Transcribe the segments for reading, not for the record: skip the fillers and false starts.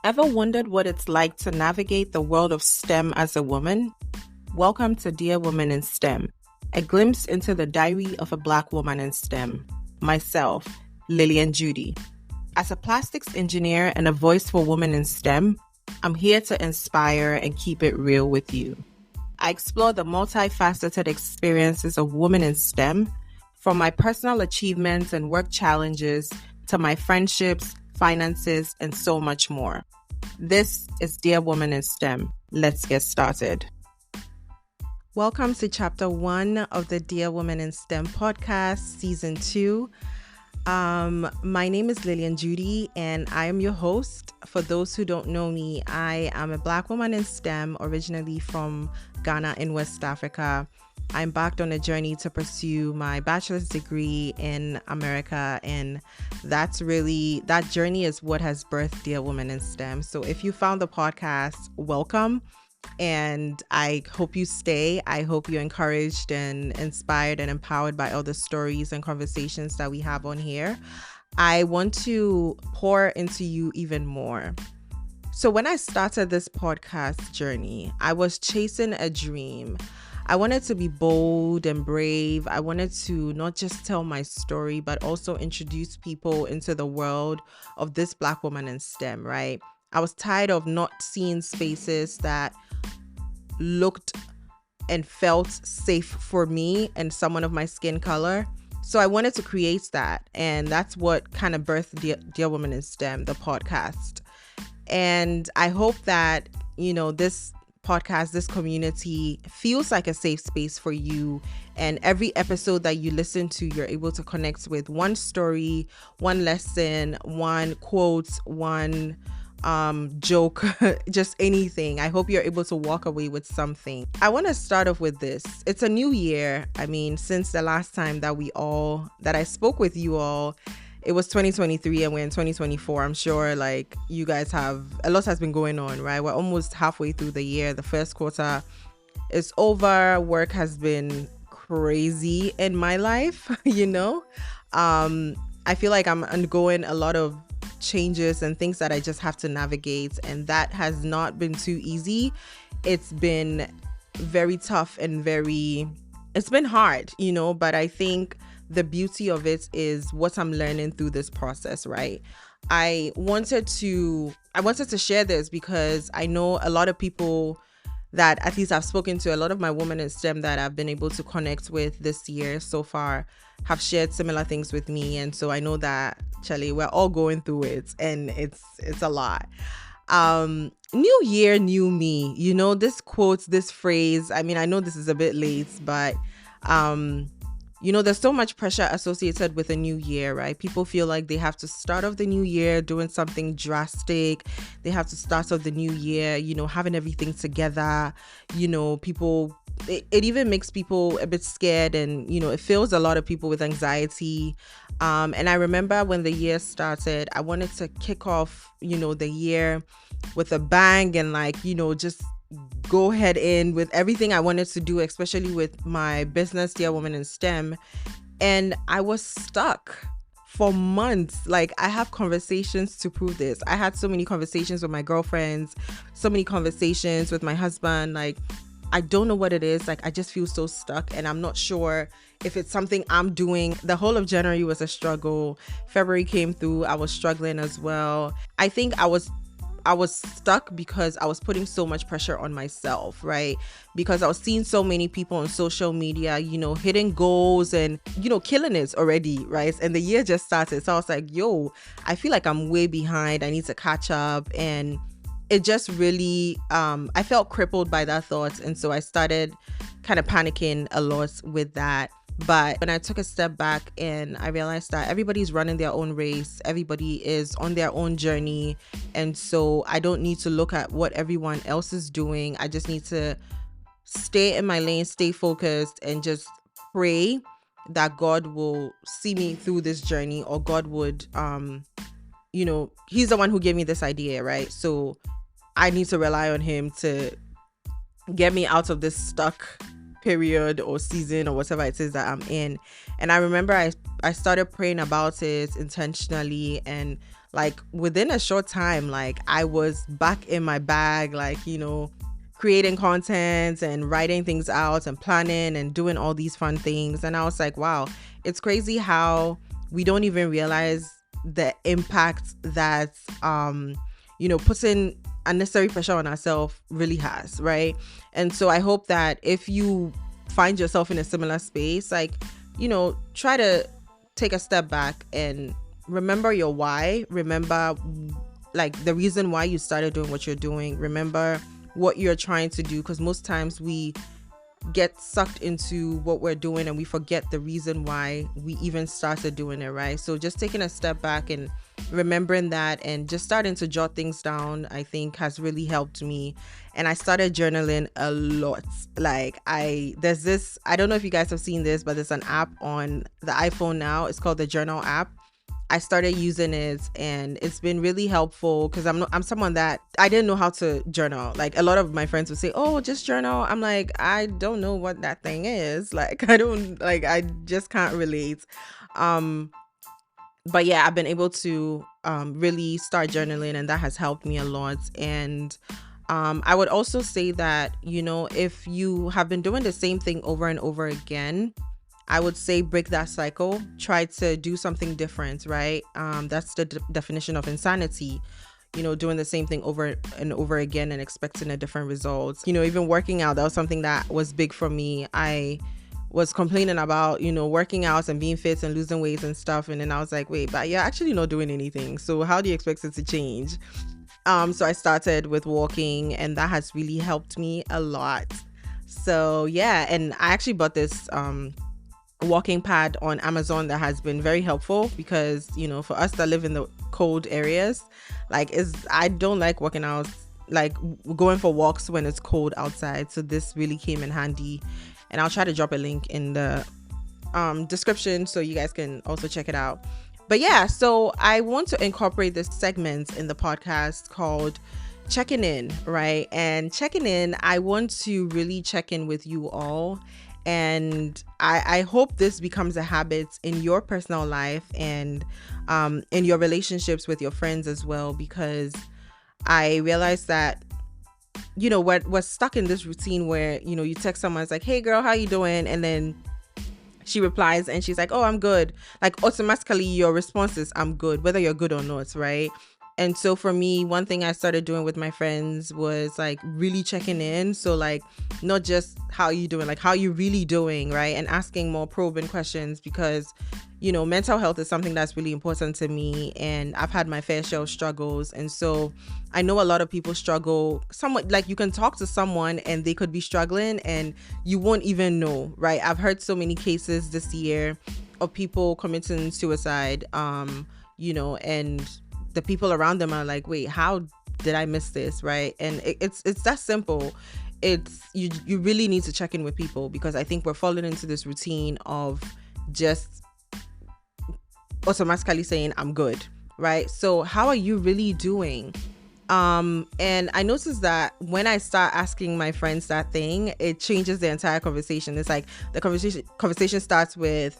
Ever wondered what it's like to navigate the world of STEM as a woman? Welcome to Dear Woman in STEM, a glimpse into the diary of a Black woman in STEM. Myself, Lillian Judy. As a plastics engineer and a voice for women in STEM, I'm here to inspire and keep it real with you. I explore the multifaceted experiences of women in STEM, from my personal achievements and work challenges to my friendships, finances, and so much more. This is Dear Woman in STEM. Let's get started. Welcome to Chapter 1 of the Dear Woman in STEM podcast, Season 2. My name is Lillian Judy, and I am your host. For those who don't know me, I am a Black woman in STEM, originally from Ghana in West Africa. I embarked on a journey to pursue my bachelor's degree in America, and that journey is what has birthed Dear Woman in STEM. So if you found the podcast, welcome, and I hope you stay. I hope you're encouraged and inspired and empowered by all the stories and conversations that we have on here. I want to pour into you even more. So when I started this podcast journey, I was chasing a dream. I wanted to be bold and brave. I wanted to not just tell my story, but also introduce people into the world of this Black woman in STEM, right? I was tired of not seeing spaces that looked and felt safe for me and someone of my skin color. So I wanted to create that. And that's what kind of birthed Dear Woman in STEM, the podcast. And I hope that, this podcast, this community feels like a safe space for you, and every episode that you listen to, you're able to connect with one story, one lesson, one quote, one joke, just anything. I hope you're able to walk away with something. I want to start off with this. It's a new year. I mean, since the last time that I spoke with you all, it was 2023 and we're in 2024. I'm sure you guys a lot has been going on, right? We're almost halfway through the year. The first quarter is over. Work has been crazy in my life, I feel like I'm undergoing a lot of changes and things that I just have to navigate, and that has not been too easy. It's been very tough and it's been hard, but I think the beauty of it is what I'm learning through this process, right? I wanted to share this because I know a lot of people that at least I've spoken to, a lot of my women in STEM that I've been able to connect with this year so far have shared similar things with me. And so I know that, Charlie, we're all going through it, and it's a lot. New year, new me, this quote, this phrase. I mean, I know this is a bit late, but there's so much pressure associated with a new year, right? People feel like they have to start off the new year doing something drastic. They have to start off the new year, having everything together. It even makes people a bit scared, and, it fills a lot of people with anxiety. And I remember when the year started, I wanted to kick off, the year with a bang and just go head in with everything I wanted to do, especially with my business, Dear Woman in STEM. And I was stuck for months. I have conversations to prove this. I had so many conversations with my girlfriends, so many conversations with my husband. I don't know what it is. I just feel so stuck, and I'm not sure if it's something I'm doing. The whole of January was a struggle. February came through. I was struggling as well. I think I was stuck because I was putting so much pressure on myself, right? Because I was seeing so many people on social media, hitting goals and, killing it already, right? And the year just started. So I was like, I feel like I'm way behind. I need to catch up. And it just really, I felt crippled by that thought. And so I started kind of panicking a lot with that. But when I took a step back and I realized that everybody's running their own race, everybody is on their own journey. And so I don't need to look at what everyone else is doing. I just need to stay in my lane, stay focused, and just pray that God will see me through this journey, or God would, he's the one who gave me this idea, right? So I need to rely on him to get me out of this stuck period or season or whatever it is that I'm in. And I remember I started praying about it intentionally, and like within a short time, like I was back in my bag, like, creating content and writing things out and planning and doing all these fun things. And I was like, wow, it's crazy how we don't even realize the impact that putting unnecessary pressure on ourselves really has, right? And so I hope that if you find yourself in a similar space, like, try to take a step back and remember your why. Remember like the reason why you started doing what you're doing. Remember what you're trying to do, because most times we get sucked into what we're doing and we forget the reason why we even started doing it, right? So just taking a step back and remembering that and just starting to jot things down, I think has really helped me. And I started journaling a lot. Like there's this, I don't know if you guys have seen this, but there's an app on the iPhone now. It's called the Journal app. I started using it and it's been really helpful, because I'm someone that I didn't know how to journal. Like a lot of my friends would say, oh, just journal. I'm like, I don't know what that thing is. Like I just can't relate. But yeah, I've been able to really start journaling, and that has helped me a lot. And I would also say that, if you have been doing the same thing over and over again, I would say break that cycle. Try to do something different, right? That's the definition of insanity. Doing the same thing over and over again and expecting a different result. Even working out, that was something that was big for me. I was complaining about, working out and being fit and losing weight and stuff. And then I was like, wait, but you're actually not doing anything. So how do you expect it to change? So I started with walking, and that has really helped me a lot. So yeah, and I actually bought this walking pad on Amazon that has been very helpful, because for us that live in the cold areas, I don't like walking out, like going for walks when it's cold outside. So this really came in handy, and I'll try to drop a link in the description so you guys can also check it out. But yeah, so I want to incorporate this segment in the podcast called checking in, right? And checking in, I want to really check in with you all. And I hope this becomes a habit in your personal life and in your relationships with your friends as well, because I realized that, we're stuck in this routine where, you text someone, it's like, hey girl, how you doing? And then she replies and she's like, oh, I'm good. Like automatically your response is, I'm good, whether you're good or not, right? And so for me, one thing I started doing with my friends was like really checking in. So like not just how you doing, like how you really doing, right? And asking more probing questions, because, mental health is something that's really important to me. And I've had my fair share of struggles. And so I know a lot of people struggle. Somewhat like you can talk to someone and they could be struggling and you won't even know, right? I've heard so many cases this year of people committing suicide, and the people around them are like, wait, how did I miss this, right? And it's that simple. It's you really need to check in with people, because I think we're falling into this routine of just automatically saying I'm good, right? So how are you really doing? And I noticed that when I start asking my friends that thing, it changes the entire conversation. It's like the conversation starts with,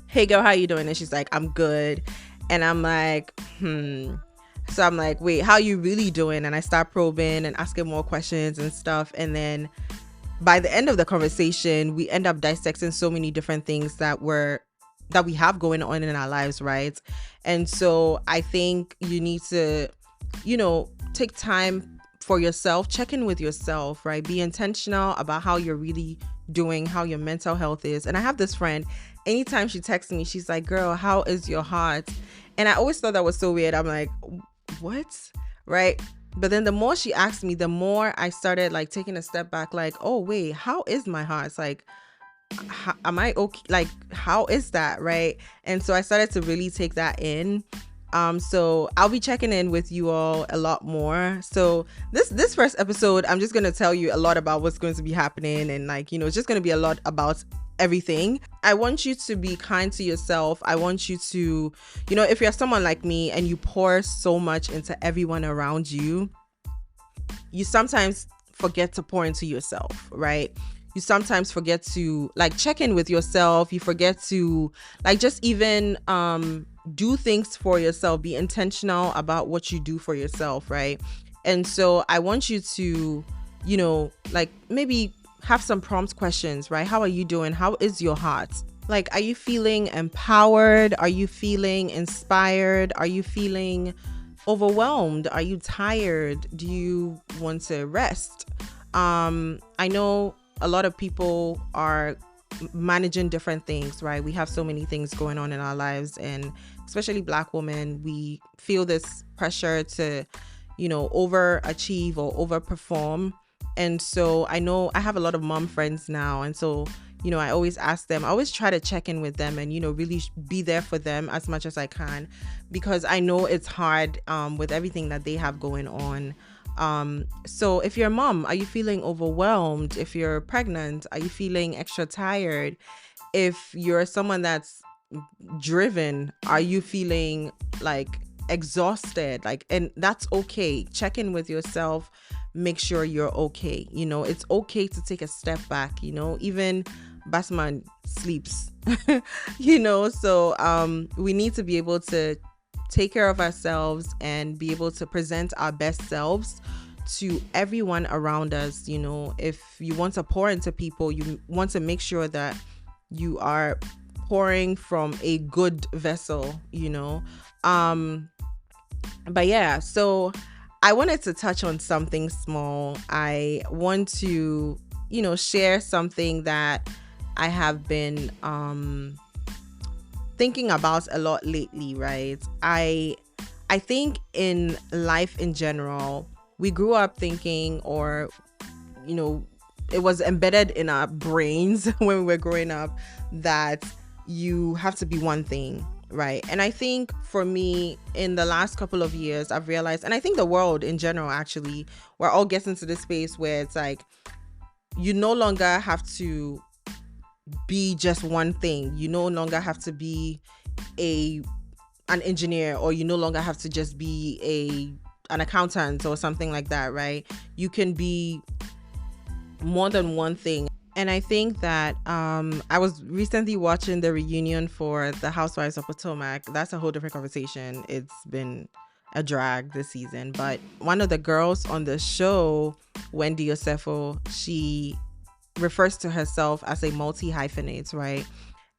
hey girl, how you doing? And she's like, I'm good. And I'm like, So I'm like, wait, how you really doing? And I start probing and asking more questions and stuff. And then by the end of the conversation, we end up dissecting so many different things that we have going on in our lives, right? And so I think you need to, take time for yourself, check in with yourself, right? Be intentional about how you're really doing, how your mental health is. And I have this friend, anytime she texts me, she's like, girl, how is your heart? And I always thought that was so weird. I'm like, what? Right? But then the more she asked me, the more I started like taking a step back, like, oh wait, how is my heart? It's like, am I okay? Like, how is that? Right? And so I started to really take that in. So I'll be checking in with you all a lot more. So this first episode, I'm just going to tell you a lot about what's going to be happening. And like, it's just going to be a lot about everything. I want you to be kind to yourself. I want you to, if you're someone like me and you pour so much into everyone around you, you sometimes forget to pour into yourself, right? you sometimes forget to like check in with yourself. You forget to like just even do things for yourself. Be intentional about what you do for yourself, right? And so I want you to, like maybe have some prompt questions, right? How are you doing? How is your heart? Like, are you feeling empowered? Are you feeling inspired? Are you feeling overwhelmed? Are you tired? Do you want to rest? I know a lot of people are managing different things, right? We have so many things going on in our lives, and especially Black women, we feel this pressure to, overachieve or overperform. And so I know I have a lot of mom friends now, and so I always ask them, I always try to check in with them and really be there for them as much as I can, because I know it's hard with everything that they have going on. So if you're a mom, are you feeling overwhelmed? If you're pregnant, are you feeling extra tired? If you're someone that's driven, are you feeling like exhausted? And that's okay. Check in with yourself. Make sure you're okay. It's okay to take a step back. Even Basman sleeps. So we need to be able to take care of ourselves and be able to present our best selves to everyone around us. If you want to pour into people, you want to make sure that you are pouring from a good vessel. But yeah, so I wanted to touch on something small. I want to share something that I have been thinking about a lot lately, right? I think in life in general, we grew up thinking, or it was embedded in our brains when we were growing up, that you have to be one thing, right? And I think for me, in the last couple of years, I've realized, and I think the world in general, actually, we're all getting to this space where it's like, you no longer have to be just one thing. You no longer have to be an engineer, or you no longer have to just be an accountant or something like that, right? You can be more than one thing. And I think that I was recently watching the reunion for the Housewives of Potomac. That's a whole different conversation. It's been a drag this season. But one of the girls on the show, Wendy Osefo, she refers to herself as a multi-hyphenate, right?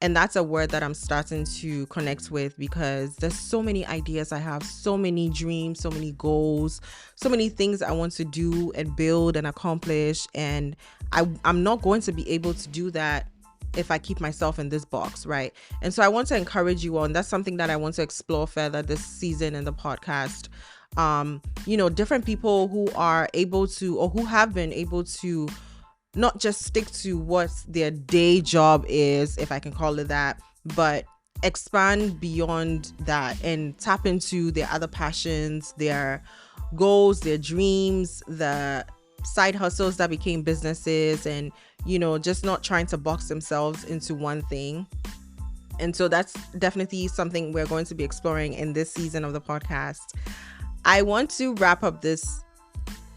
And that's a word that I'm starting to connect with, because there's so many ideas I have, so many dreams, so many goals, so many things I want to do and build and accomplish. And I'm not going to be able to do that if I keep myself in this box, right? And so I want to encourage you all, and that's something that I want to explore further this season in the podcast. Different people who are able to, or who have been able to, not just stick to what their day job is, if I can call it that, but expand beyond that and tap into their other passions, their goals, their dreams, the side hustles that became businesses, and, just not trying to box themselves into one thing. And so that's definitely something we're going to be exploring in this season of the podcast. I want to wrap up this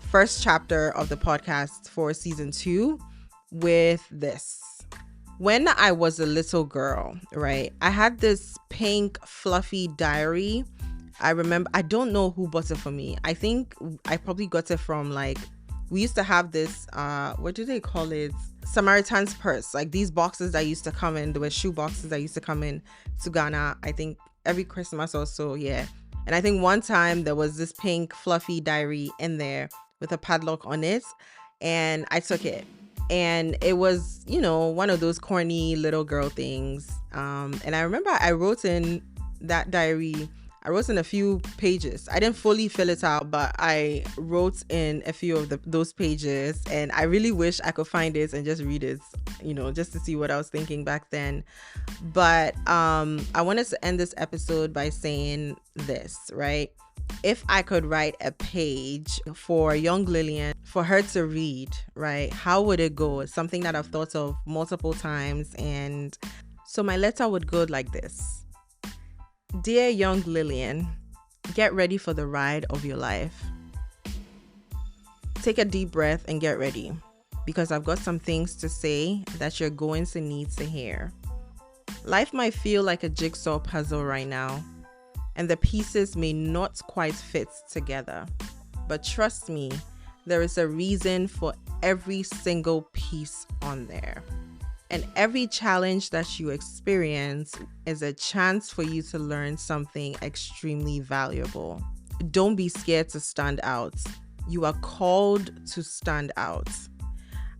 first chapter of the podcast for season 2 with this. When I was a little girl, right, I had this pink fluffy diary. I remember, I don't know who bought it for me. I think I probably got it from, like, we used to have this what do they call it, Samaritan's purse, like these boxes that used to come in. There were shoe boxes that used to come in to Ghana, I think every Christmas or so, yeah. And I think one time there was this pink fluffy diary in there with a padlock on it, and I took it, and it was one of those corny little girl things, and I remember I wrote in that diary, I wrote in a few pages. I didn't fully fill it out, but I wrote in a few of those pages, and I really wish I could find it and just read it, just to see what I was thinking back then. But I wanted to end this episode by saying this, right? If I could write a page for young Lillian, for her to read, right, how would it go? It's something that I've thought of multiple times. And so my letter would go like this. Dear young Lillian, get ready for the ride of your life. Take a deep breath and get ready. because I've got some things to say that you're going to need to hear. Life might feel like a jigsaw puzzle right now, and the pieces may not quite fit together. But trust me, there is a reason for every single piece on there. And every challenge that you experience is a chance for you to learn something extremely valuable. Don't be scared to stand out. You are called to stand out.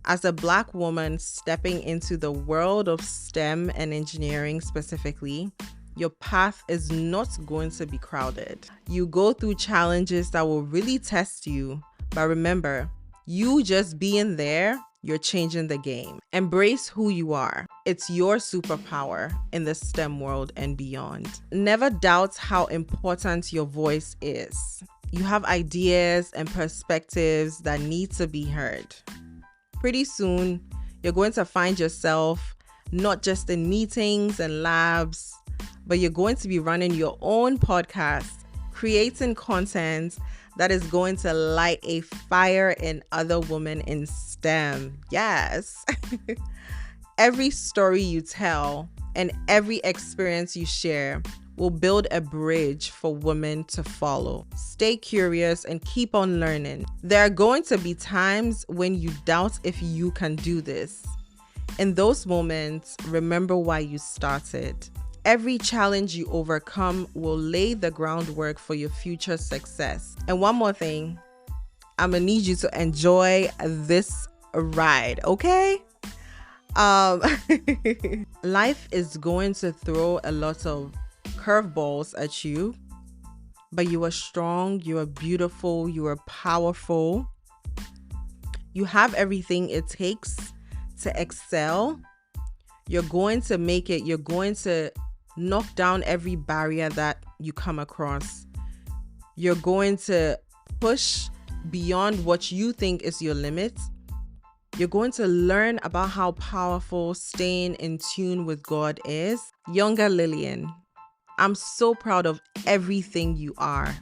As a Black woman stepping into the world of STEM and engineering specifically, your path is not going to be crowded. You go through challenges that will really test you, but remember, you just being there, you're changing the game. Embrace who you are. It's your superpower in the STEM world and beyond. Never doubt how important your voice is. You have ideas and perspectives that need to be heard. Pretty soon, you're going to find yourself not just in meetings and labs, but you're going to be running your own podcast, creating content that is going to light a fire in other women in STEM. Yes. Every story you tell and every experience you share will build a bridge for women to follow. Stay curious and keep on learning. There are going to be times when you doubt if you can do this. In those moments, remember why you started. Every challenge you overcome will lay the groundwork for your future success. And one more thing, I'm gonna need you to enjoy this ride, okay? Life is going to throw a lot of curveballs at you, but you are strong, you are beautiful, you are powerful. You have everything it takes to excel. You're going to make it. You're going to knock down every barrier that you come across. You're going to push beyond what you think is your limit. You're going to learn about how powerful staying in tune with God is. Younger Lillian, I'm so proud of everything you are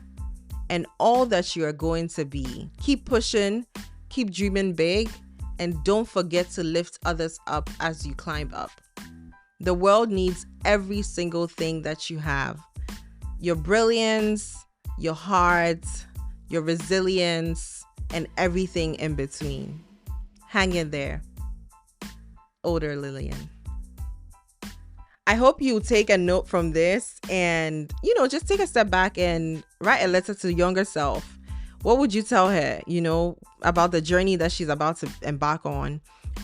and all that you are going to be. Keep pushing, keep dreaming big, and don't forget to lift others up as you climb up. The world needs every single thing that you have. Your brilliance, your heart, your resilience, and everything in between. Hang in there. Older Lillian. I hope you take a note from this and, just take a step back and write a letter to younger self. What would you tell her, about the journey that she's about to embark on?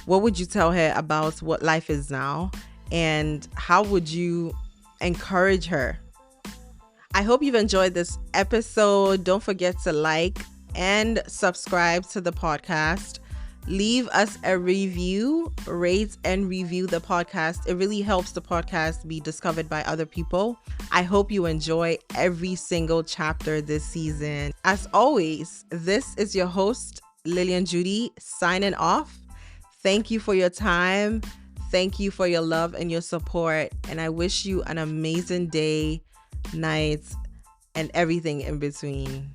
What would you tell her about what life is now? And how would you encourage her? I hope you've enjoyed this episode. Don't forget to like and subscribe to the podcast. Leave us a review, rate and review the podcast. It really helps the podcast be discovered by other people. I hope you enjoy every single chapter this season. As always, this is your host, Lillian Judy, signing off. Thank you for your time. Thank you for your love and your support. And I wish you an amazing day, night, and everything in between.